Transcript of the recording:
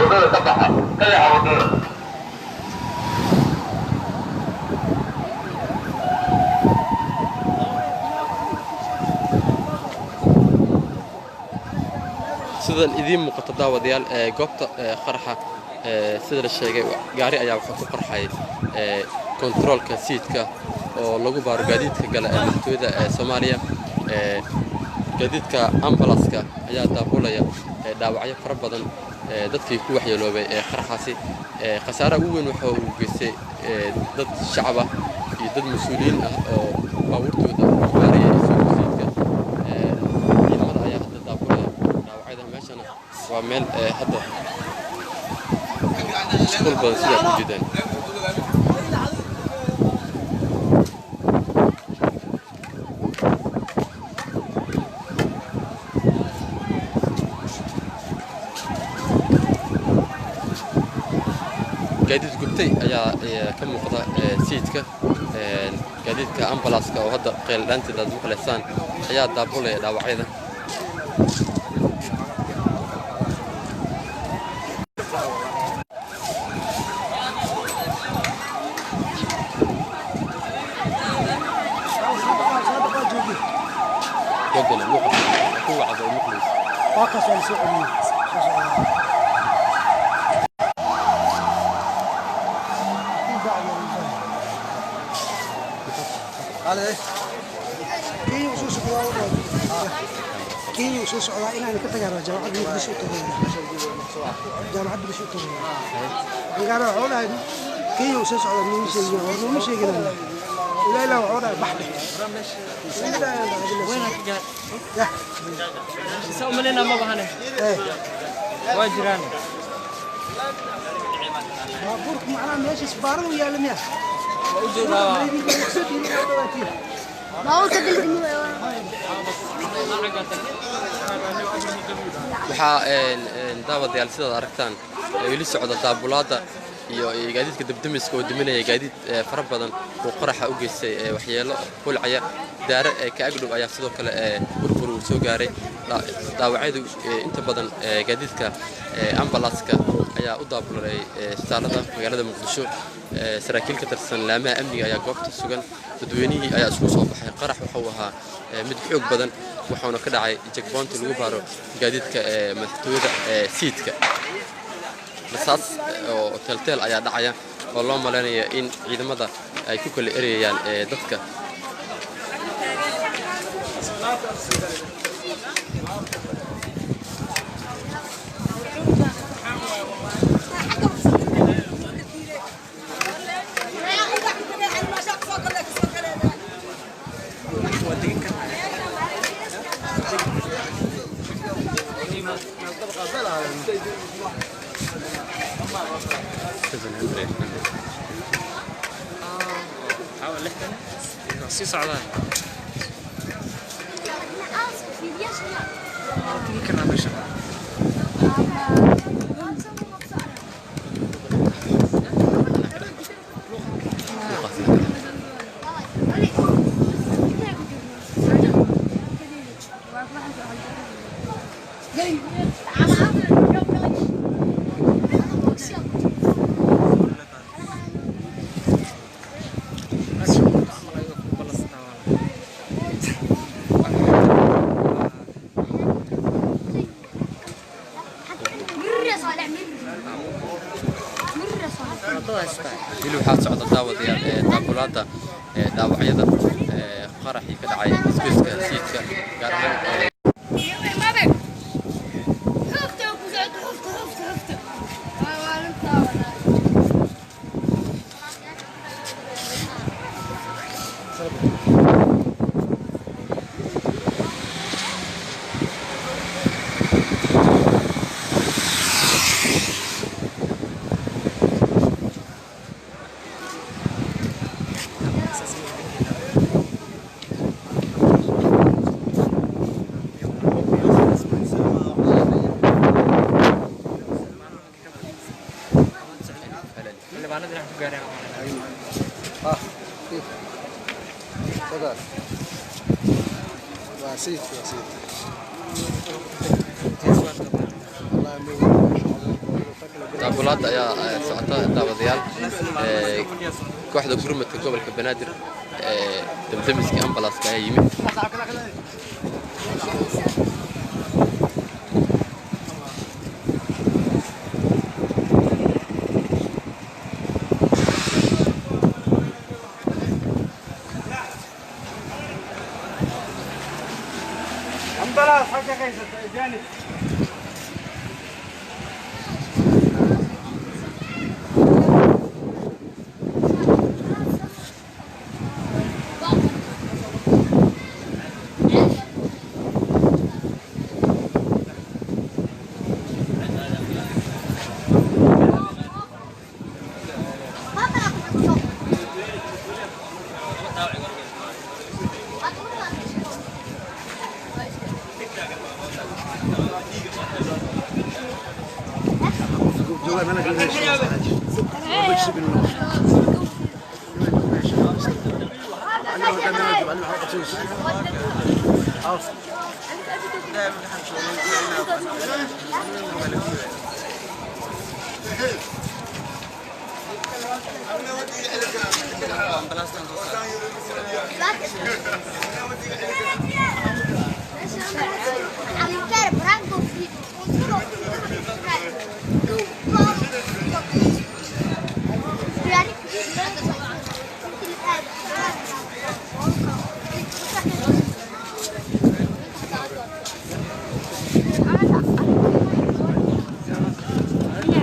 wadada ka baxa dayaca wadada sidan idiin muuqato daawadayaal goobta qaraxa sida la sheegay gaari ayaa wuxuu ku qarxay kontaroolka siidka oo lagu baaro gaadiidka gala ee madaxtooyada Soomaaliya gaadiidka ambalaska ayaa daabulaya dhaawacyo fara badan dadkii ku waxyeeloobay qaraxaasi khasaare ugu weyn waxa uu geystay dad shacab ah iyo dad mas'uuliyiin ah oo baabuurtooda baaraya siidka ciidamada ayaa hadda daabulaya dhaawacyada meeshana waa meel hadda iskuul badan sida ku jiraan gaadiid gubtay ayaa ka muuqda siidka gaadiidka ambalaska oo hadda qeyl dhaanteeda aad maqlaysaan ayaa daabulaya dhaawacyada جدا الموقف هو عبد المخلص واقع سؤالي كي وسوس على إلى أن كتجرى جامعة بشو تغير جامعة بشو تغير قالوا عولا كي وسوس على مش يجينا لا لا عولا بحر وينك جا يا سو ملنا ما بهنا واجران بورك معنا ماشي سبارو يا لميا waxaa daawadayaal sidaad aragtaan weli socda daabulaada iyo gaadiidka dabdamiska oo diminaya gaadiid fara badan oo qaraxa u geystay waxyeelo kulcaya daare ka agdhow ayaa sidoo kale burbur uu soo gaaray dhaawacyadu inta badan gaadiidka ambalaska ayaa u daabulay isbitaalada magaalada Muqdisho saraakiil ka tirsan laamaha amniga ayaa goobta sugan dadweynihii ayaa isku soo baxay qarax waxa uu ahaa mid xoog badan waxaana ka dhacay checkpoint lagu baaro gaadiidka madaxtooyada siidka rasaas oo teltel ayaa dhacaya oo loo maleynaya in ciidamada ay ku kala ereyaan dadka سي صعدان يمكن ما شاء waxaa socda daabulaada dhaawacyada qaraxii ka dhacay isgoyska siidka gaar ahaan واسيت والله daabulaadda ayaa socota daawadayaal kooxda gurmadka gobolka banaadir damdamiskii ambalaaska ayaa yimid ambalaas xagga qaysata jaanib ambalaas